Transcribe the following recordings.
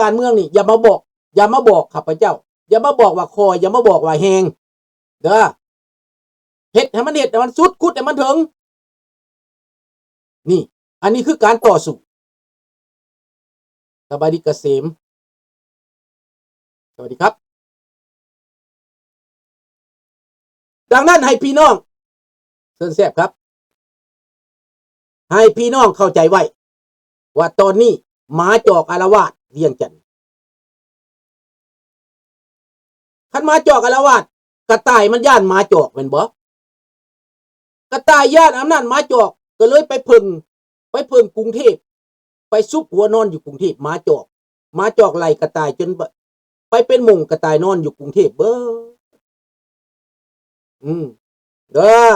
การเมืองนี่อย่ามาบอกข้าพเจ้าอย่ามาบอกว่าคอยอย่ามาบอกว่าแหงเด้อเฮ็ดให้มันสุดขุดให้มันถึงนี่อันนี้คือการต่อสู้สบายดีเกษมสวัสดีครับดังนั้นให้พี่น้องเชิญแซ่บครับให้พี่น้องเข้าใจไว้ว่าตอนนี้หมาจอกอาละวาดเวียงจันทน์คันหมาจอกอาละวาดกระต่ายมันย่านหมาจอกแม่นบ่กระต่ายย่านอำนาจหมาจอกก็เลยไปพึ่งกรุงเทพไปซุกหัวนอนอยู่กรุงเทพหมาจอกไล่กระต่ายจนไปเป็นหม่งกระต่ายนอนอยู่กรุงเทพเบ้อเด้อ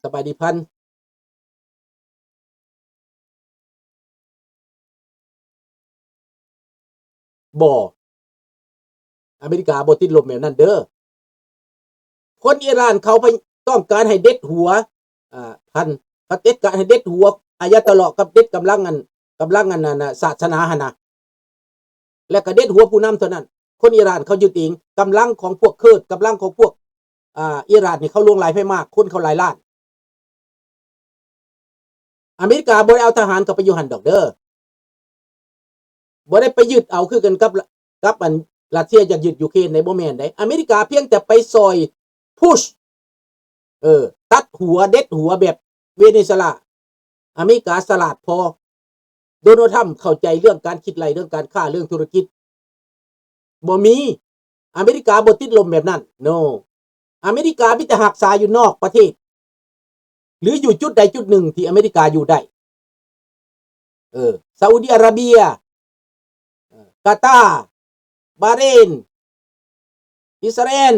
สบายดีพันบ่อเมริกาบ่ติดลมแบบนั้นเด้อคนอิหร่านเขาไปต้องการให้เด็ดหัวพันเขาเด็ดการให้เด็ดหัวอายะตะเลาะกับเด็ดกำลังอันน่ะศาสนาหั่นน่ะและก็เด็ดหัวผู้นำเท่านั้นคนอิหร่านเขายึดเองกำลังของพวกเคิร์ดกำลังของพวกอิหร่านนี่เขาลวงหลายไปมากคนเขาหลายล้านอเมริกาบ่ได้เอาทหารเข้าไปอยู่หั่นดอกเด้อบ่ได้ไปยึดเอาคือกันกับอันรัสเซียอยากยึดยูเครนในบ่แม่นได้อเมริกาเพียงแต่ไปซอยพุชตัดหัวเด็ดหัวแบบเวเนซุเอลาอเมริกาสลาดพอโดนัลด์ทรัมป์เข้าใจเรื่องการคิดไรเรื่องการค้าเรื่องธุรกิจบ่มีอเมริกาบ่ติดลมแบบนั้น no อเมริกามีแต่หักษาอยู่นอกประเทศหรืออยู่จุดใดจุดหนึ่งที่อเมริกาอยู่ได้ซาอุดิอาระเบียกาตาร์บาห์เรนอิสราเอล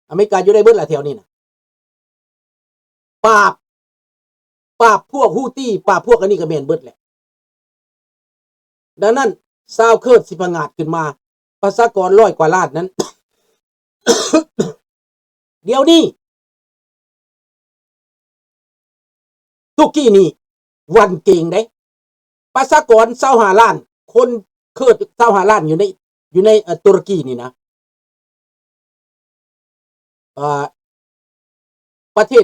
อเมริกาอยู่ได้เบิดละแถวนี้นะปราบพวกฮูตี้ปราบพวกอันนี้ก็แม่นเบิดแหละดังนั้นซาวเคิร์ดสิผงาดขึ้นมาประชากร100 กว่าล้านนั้น เดี๋ยวนี้ตุรกีนี่วันเก่งได้ประชากร25 ล้านคนเคิร์ด25 ล้านอยู่ในตุรกีนี่นะประเทศ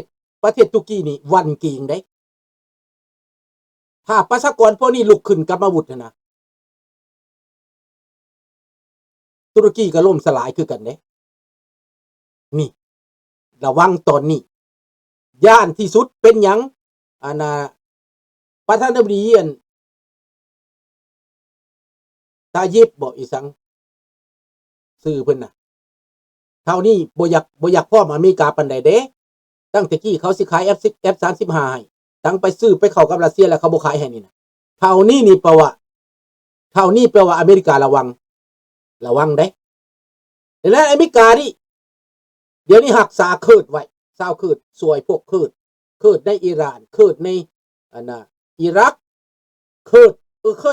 ตุรกีนี่วันเก่งได้ถ้าประชากรพวกนี้ลุกขึ้นกับอาวุธนะตุรกีก็ล่มสลายคือกันเด้นี่ระวังตอนนี้ย่านที่สุดเป็นหยังประธานาธิบดีตายิบบอกอีสังซื้อเพิ่นน่ะเท่านี้บ่อยากพร้อมอเมริกาปานใดเด้ตั้งแต่กี้เขาสิขาย F35 ให้ตั้งไปซื้อไปเข้ากับรัสเซียแล้วเขาบ่ขายให้นี่นะเท่านี้แปลว่าอเมริการะวังเด้แล้วอเมริกานี่เดี๋ยวนี้หักษาเคิร์ดไว้ซาวเคิร์ดสวยพวกเคิร์ดในอิหร่านเคิร์ดในอิรักเคิร์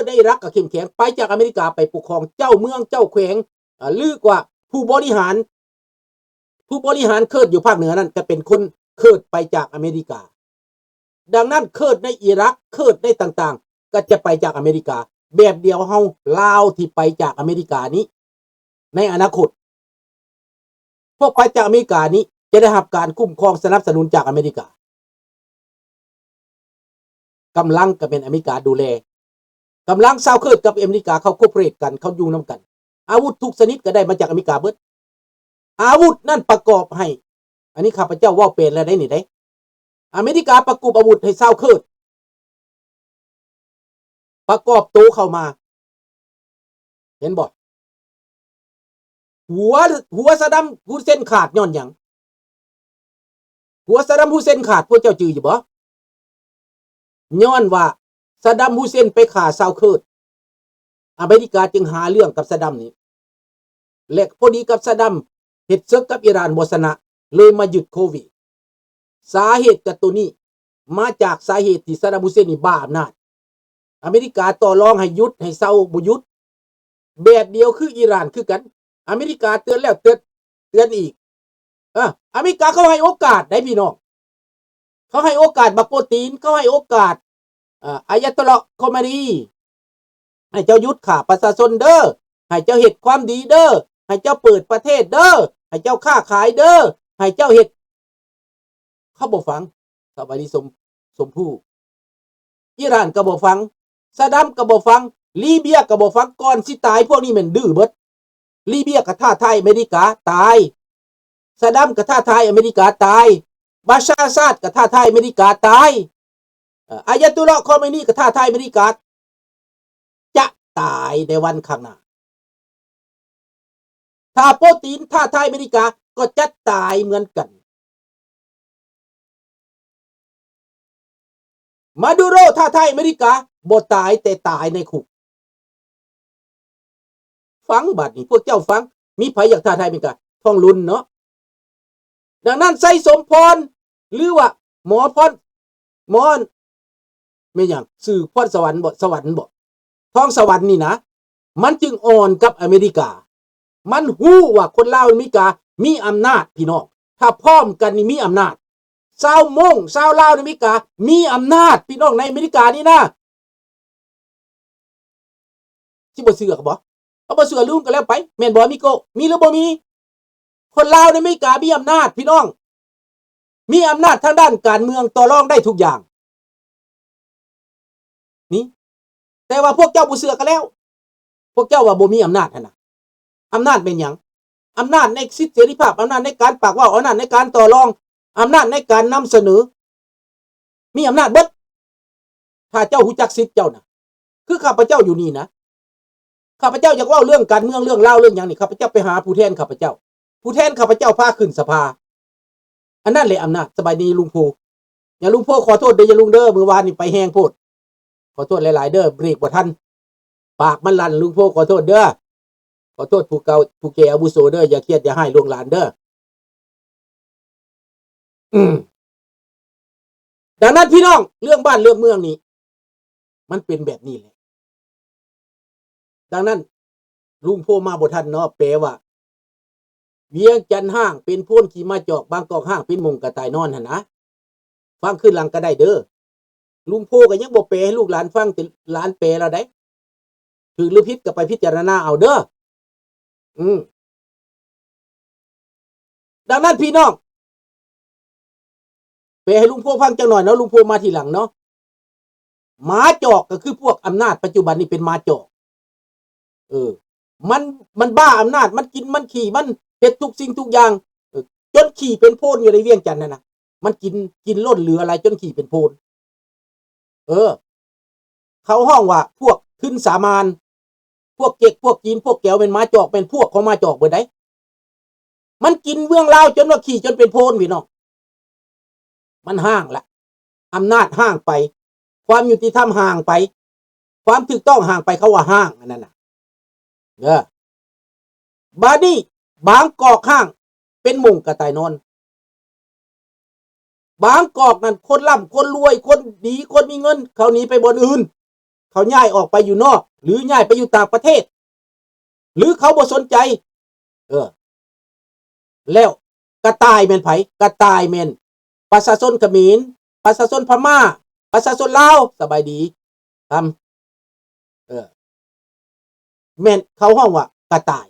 ดในอิรักก็เข้มแข็งไปจากอเมริกาไปปกครองเจ้าเมืองเจ้าแขวงลือกว่าผู้บริหารเคิร์ดอยู่ภาคเหนือนั่นก็เป็นคนเคิร์ดไปจากอเมริกาดังนั้นเคิร์ดในอิรักเคิร์ดในต่างๆก็จะไปจากอเมริกาแบบเดียวเฮาลาวที่ไปจากอเมริกานี้ในอนาคตพวกไปจากอเมริกานี้จะได้รับการคุ้มครองสนับสนุนจากอเมริกากำลังก็เป็นอเมริกาดูแลกำลังซาวเคิร์ดกับอเมริกาเขาโคเปเรตกันเขาอยู่นำกันอาวุธทุกชนิดก็ได้มาจากอเมริกาเบิดอาวุธนั่นประกอบให้อันนี้ข้าพเจ้าว่าเป็นแล้วได้นี่ได้อเมริกาประกอบอาวุธให้ซาวเคิร์ดประกอบโตเข้ามาเห็นบ่หัวซาดัมฮูเซนขาดย้อนหยังหัวซาดัมฮูเซนขาดพวกเจ้าจืออยู่บ่ย้อนว่าซาดัมฮูเซนไปฆ่าซาวเคิร์ดอเมริกาจึงหาเรื่องกับซาดัมนี่และพอดีกับซาดัมเฮ็ดศึกกับอิหร่านบ่ชนะเลยมายึดโควิดสาเหตุกับตัวนี้มาจากสาเหตุที่ซาดัมฮูเซนนี่บ้าอำนาจอเมริกาต่อรองให้หยุดให้เซาบ่หยุดแบบเดียวคืออิหร่านคือกันอเมริกาเตือนแล้วเตือนอีกอเมริกาเขาให้โอกาสได้พี่น้องเขาให้โอกาสบักโปรตีนเขาให้โอกาสอายะตอลาะคอมานี ให้เจ้ายุดฆ่าประชาชนเด้อให้เจ้าเฮ็ดความดีเด้อให้เจ้าเปิดประเทศเด้อให้เจ้าค้าขายเด้อให้เจ้าเฮ็ดเขาบ่ฟังสบายดีสมผู้อิหร่านก็บ่ฟังซาดัมก็บ่ฟังลีเบียก็บ่ฟังก่อนสิตายพวกนี้แม่นดื้อเบิดลีเบียก็ท้าทายอเมริกาตายซาดัมก็ท้าทายอเมริกาตายบาชาร์อัสซาดก็ท้าทายอเมริกาตายอายะตุลลอฮ์คอเมนีก็ท้าทายอเมริกาจะตายในวันข้างหน้าถ้าโปรตีนท้าทายอเมริกาก็จะตายเหมือนกันมาดูโรท้าทายอเมริกาบ่ตายแต่ตายในคุกฟังบัดนี้พวกเจ้าฟังมีไผอยากท้าทายอเมริกาท่องลุ้นเนาะดังนั้นไสสมพรหรือว่าหมอพรหมอไม่อย่างสื่อพรสวรรค์บ่สวรรค์บ่ท้องสวรรค์นี่นะมันจึงอ่อนกับอเมริกามันฮู้ว่าคนลาวอเมริกามีอำนาจพี่น้องถ้าพร้อมกันนี่มีอำนาจชาวมงชาวลาวในอเมริกามีอำนาจพี่น้องในอเมริกานี่นะสิบ่เชื่อก็บ่เอาบ่เชื่อลืมก็แล้วไปแม่นบ่มีโกมีหรือบ่มีคนลาวในอเมริกามีอำนาจพี่น้องมีอำนาจทางด้านการเมืองต่อรองได้ทุกอย่างนี่แต่ว่าพวกเจ้าบ่เชื่อกันแล้วพวกเจ้าว่าบ่มีอำนาจหั่นน่ะอำนาจเป็นหยังอำนาจในสิทธิเสรีภาพอำนาจในการปากว่าอำนาจในการต่อรองอำนาจในการนำเสนอมีอำนาจเบิดถ้าเจ้ารู้จักสิทธิ์เจ้าน่ะคือข้าพเจ้าอยู่นี่นะข้าพเจ้าอยากเว้าเรื่องการเมืองเรื่องเล่าเรื่องหยังนี่ข้าพเจ้าไปหาผู้แทนข้าพเจ้าผู้แทนข้าพเจ้าพาขึ้นสภาอันนั้นแหละอำนาจสบายดีลุงโพอย่าลุงโพขอโทษเด้ออย่าลุงเด้อมื้อวานนี่ไปแฮงโพดขอโทษหลายๆเด้อเบรกบ่ทันปากมันลั่นลุงโพขอโทษเด้อขอโทษผู้เก่าผู้แก่อาวุโสเด้ออย่าเครียดอย่าให้ลูกหลานเด้อดังนั้นพี่น้องเรื่องบ้านเรื่องเมืองนี่มันเป็นแบบนี้แหละดังนั้นลุงโพมาบ่ทันเนาะแปลว่าเวียงจันทน์ห้างเป็นโพ่นขี่มาจอกบางกอกห้างเป็นมงกระต่ายนอนหั่นนะฟังขึ้นหลังก็ได้เด้อลุงโพก็ยังบ่แปลให้ลูกหลานฟังแต่หลานแปลแล้วได้ถูกหรือผิดก็ไปพิจารณาเอาเด้อดังนั้นพี่น้องแปลให้ลุงโพฟังจังหน่อยเนาะลุงโพมาทีหลังเนาะหมาจอกก็คือพวกอำนาจปัจจุบันนี้เป็นหมาจอกมันบ้าอำนาจมันกินมันขี่มันเฮ็ดทุกสิ่งทุกอย่างจนขี่เป็นโพนอยู่ในเวียงจันทน์นั่นน่ะมันกินล้นเหลืออะไรจนขี่เป็นโพนเขาห้องว่าพวกขึ้นสามานพวกเก็กพวกจีนพวกแก้วเป็นหมาจอกเป็นพวกของหมาจอกเบิดได้มันกินเมืองลาวจนว่าขี่จนเป็นโพนพี่น้องมันห่างละอำนาจห่างไปความยุติธรรมห่างไปความถูกต้องห่างไปเขาว่าห่างอันนั้นน่ะบาดนี้บางกอกห้างเป็นมงกระต่ายนอนบางกอกนั่นคนร่ำคนรวยคนดีคนมีเงินเขาหนีไปบนอื่นเขาย้ายออกไปอยู่นอกหรือย้ายไปอยู่ต่างประเทศหรือเขาบ่สนใจแล้วกระต่ายแม่นไผกระต่ายแม่นประชาชนเขมรประชาชนพม่าประชาชนลาวสบายดีแม่นเขาห้องว่ากระต่าย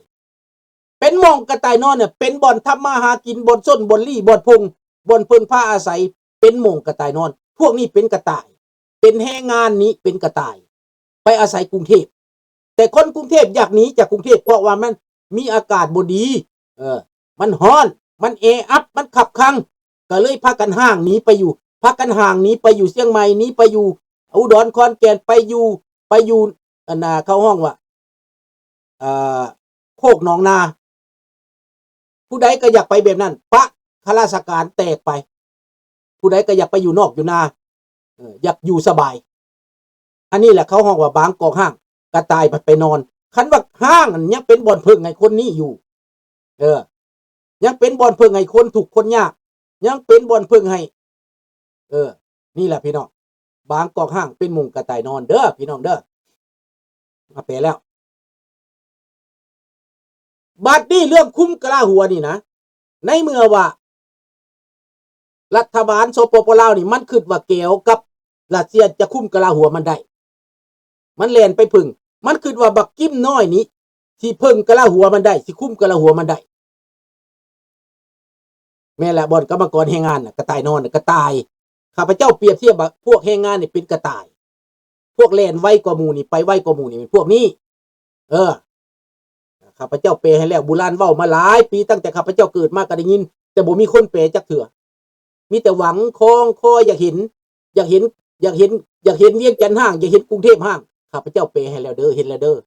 เป็นมองกระต่ายนอนเนี่ยเป็นบ่อนทำมาหากินบ่อนส้นบ่อนลี่บ่อนพงบ่อนเพิ่งผ้าอาศัยเป็นมงกระต่ายนอนพวกนี้เป็นกระต่ายเป็นแรงงานนี้เป็นกระต่ายไปอาศัยกรุงเทพแต่คนกรุงเทพอยากหนีจากกรุงเทพเพราะว่ามันมีอากาศบ่ดีมันร้อนมันแออัดมันขับคังก็เลยพากันห่างหนีไปอยู่พากันห่างหนีไปอยู่เชียงใหม่หนีไปอยู่อุดรขอนแก่นไปอยู่อันน่ะเข้าห้องว่าโคกหนองนาผู้ใดก็อยากไปแบบนั้นพระข้าราชการแตกไปผู้ใดก็อยากไปอยู่นอกอยู่นาอยากอยู่สบายอันนี้แหละเขาห้องว่าบางกอกห้างกระต่ายไปนอนคันว่าห้างยังเป็นบ่อนเพิงให้คนนี้อยู่ยังเป็นบ่อนเพิงให้คนถูกคนยากยังเป็นบ่อนเพิงให้นี่แหละพี่น้องบางกอกห้างเป็นมุงกระต่ายนอนเด้อพี่น้องเด้อมาแปลแล้วบัดนี้เรื่องคุ้มกะลาหัวนี่นะในเมื่อว่ารัฐบาลสปปลาวนี่มันคิดว่าเกี่ยวกับรัสเซียจะคุ้มกะลาหัวมันได้มันแล่นไปพึ่ง มันคิดว่าบักกิ้มน้อยนี้ที่เพิ่งกะละหัวมันได้สิคุ้มกะละหัวมันได้แม่ละบ่อนกรรมกรแรงงานน่ะกระต่ายนอนน่ะกระต่ายข้าพเจ้าเปรียบเทียบว่าพวกแรงงานนี่เป็นกระต่ายพวกแล่นไวกว่าหมู่นี่ไปไวกว่าหมู่นี่เป็นพวกนี้ข้าพเจ้าเปรให้แล้วโบราณเว้ามาหลายปีตั้งแต่ข้าพเจ้าเกิดมาก็ได้ยินแต่บ่มีคนเปรจักเทื่อมีแต่หวังคองคอยอยากเห็นอยากเห็นอยากเห็นอยากเห็นเวียงจันทน์ห้างอยากเห็นกรุงเทพห้างข้าพเจ้าเปรให้แล้วเด้อเห็นแล้วเด้อ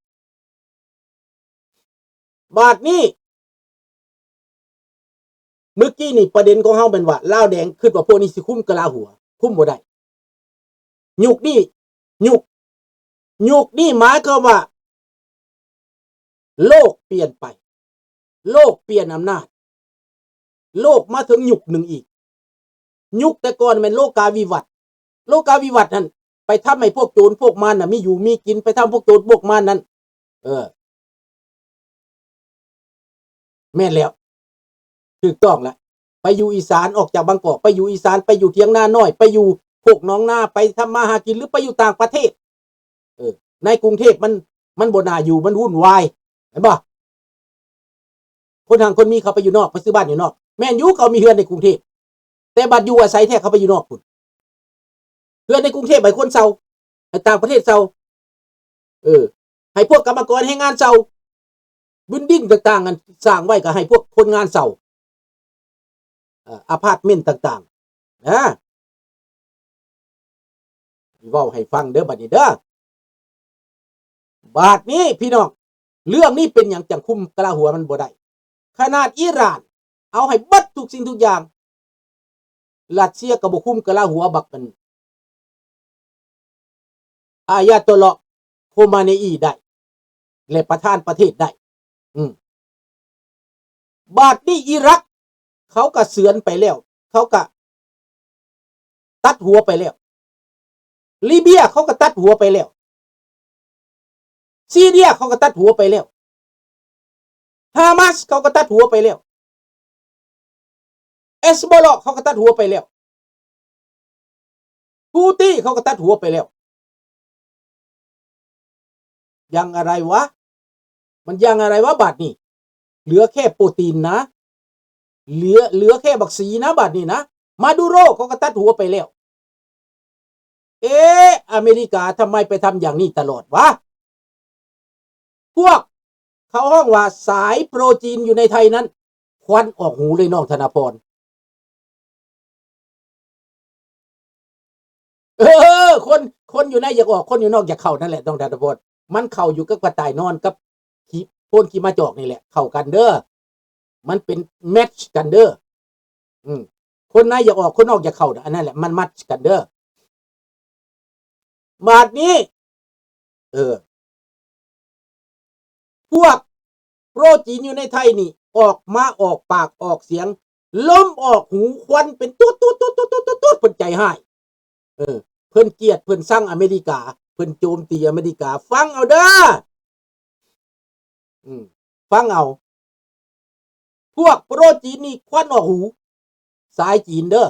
บาดนี้เมื่อกี้นี่ประเด็นของเฮาเป็นว่าลาวแดงคิดว่าพวกนี้สิคุ้มกะลาหัวคุ้มบ่ได้ยุคนี้ยุคนี้หมายความว่าโลกเปลี่ยนไปโลกเปลี่ยนอำนาจโลกมาถึงยุคหนึ่งอีกยุคแต่ก่อนมันโลกาวิวัตน์โลกาวิวัตน์นั่นไปทำให้พวกโจรพวกมันน่ะมีอยู่มีกินไปทำพวกโจรพวกมันนั้นแม่นแล้วถูกต้องแล้วไปอยู่อีสานออกจากบางกอกไปอยู่อีสานไปอยู่เถียงนาน้อยไปอยู่พวกน้องนาไปทำมาหากินหรือไปอยู่ต่างประเทศในกรุงเทพมันบ่น่าอยู่มันวุ่นวายเห็นบ่คนทางคนมีเขาไปอยู่นอกไปซื้อบ้านอยู่นอกแม่นอยู่เขามีเฮือนในกรุงเทพแต่บัดอยู่อาศัยแท้เขาไปอยู่นอกพุ่นเฮือนในกรุงเทพให้คนเซาให้ต่างประเทศเซาให้พวกกรรมกรให้งานเซาบิลดิ้งต่างๆกันสร้างไว้ก็ให้พวกคนงานเซาอพาร์ตเมนต์ต่างๆเว้าให้ฟังเด้อบัดนี้เด้อบาดนี้พี่น้องเรื่องนี้เป็นอย่างจังคุมกะลาหัวมันบ่ได้ขนาดอิหร่านเอาให้เบิดทุกสิ่งทุกอย่างรัสเซียก็บ่คุมกะลาหัวบักมันอายาตอลอโคมาเนอีได้และประธานประเทศได้บาดนี้อิรักเขาก็เสือนไปแล้วเขาก็ตัดหัวไปแล้วลิเบียเขาก็ตัดหัวไปแล้วซีเรียเขาก็ตัดหัวไปแล้วฮามาสเขาก็ตัดหัวไปแล้วเอสบอลเขาก็ตัดหัวไปแล้วฮูตี้เขาก็ตัดหัวไปแล้วยังอะไรวะมันยังอะไรวะบาดนี้เหลือแค่โปรตีนนะเหลือแค่บักสีนะบาดนี้นะมาดูโรเขาก็ตัดหัวไปแล้วอเมริกาทำไมไปทำอย่างนี้ตลอดวะพวกเขาห้องว่าสายโปรตีนอยู่ในไทยนั้นควันออกหูเลยน้องธนพรคนอยู่ในอยากออกคนอยู่นอกอยากเข้านั่นแหละน้องธนพรมันเข้าอยู่กับกระต่ายนอนกับพ่นขี้มาจอกนี่แหละเข้ากันเด้อมันเป็นแมทช์กันเด้อคนในอยากออกคนนอกอยากเข้าอันนั้นแหละมันมัดกันเด้อบาดนี้พวกโปรตีนอยู่ในไทยนี่ออกมาออกปากออกเสียงล้มออกหูควันเป็นตุ๊ดเพิ่นใจหายเพิ่นเกลียดเพิ่นสั่งอเมริกาเพิ่นโจมตีอเมริกาฟังเอาเด้อฟังเอาพวกโปรตีนนี่ควันออกหูสายจีนเด้อ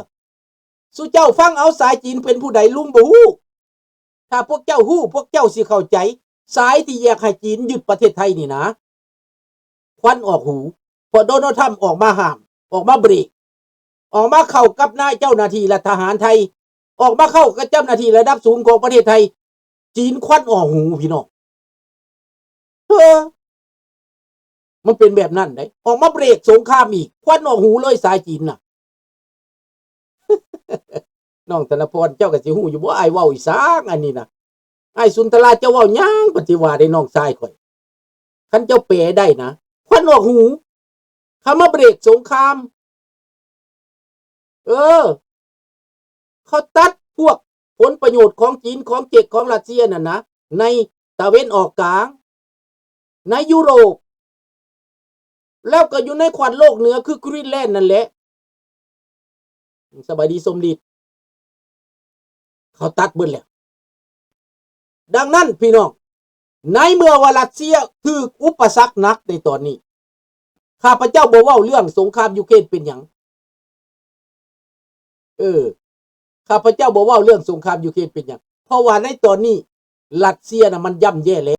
สุเจ้าฟังเอาสายจีนเป็นผู้ใดลุงบ่ฮู้ถ้าพวกเจ้าฮู้พวกเจ้าสิเข้าใจสายที่อยากให้จีนยึดประเทศไทยนี่นะควันออกหูพอโดนัลด์ทรัมป์ออกมาห้ามออกมาเบรกออกมาเข้ากับนายเจ้าหน้าที่และทหารไทยออกมาเข้ากับเจ้าหน้าที่ระดับสูงของประเทศไทยจีนควันออกหูพี่น้องมันเป็นแบบนั้นได้ออกมาเบรกสงครามอีกควันออกหูเลยสายจีนน่ะน้องธนพรเจ้าก็สิฮู้อยู่บ่อ้ายเว้าอีสานอันนี้นะอ้ายสุนทราเจ้าเว้าหยังปฏิว่าได้น้องชายข่อยคันเจ้าแปลได้นะควันออกหูคำว่าเบรกสงครามเขาตัดพวกผลประโยชน์ของจีนของเจกของรัสเซียน่ะนะในตะเวนออกกลางในยุโรปแล้วก็อยู่ในแคว้นโลกเหนือคือกรีนแลนด์นั่นแหละสบายดีสมฤทธิ์เขาตัดเบิดแล้วดังนั้นพี่น้องในเมื่อว่ารัสเซียคืออุปสรรคหนักในตอนนี้ข้าพเจ้าบอกว่าเรื่องสงครามยูเครนเป็นหยังข้าพเจ้าบอกว่าเรื่องสงครามยูเครนเป็นหยังเพราะว่าในตอนนี้รัสเซียน่ะมันย่ำแย่แล้ว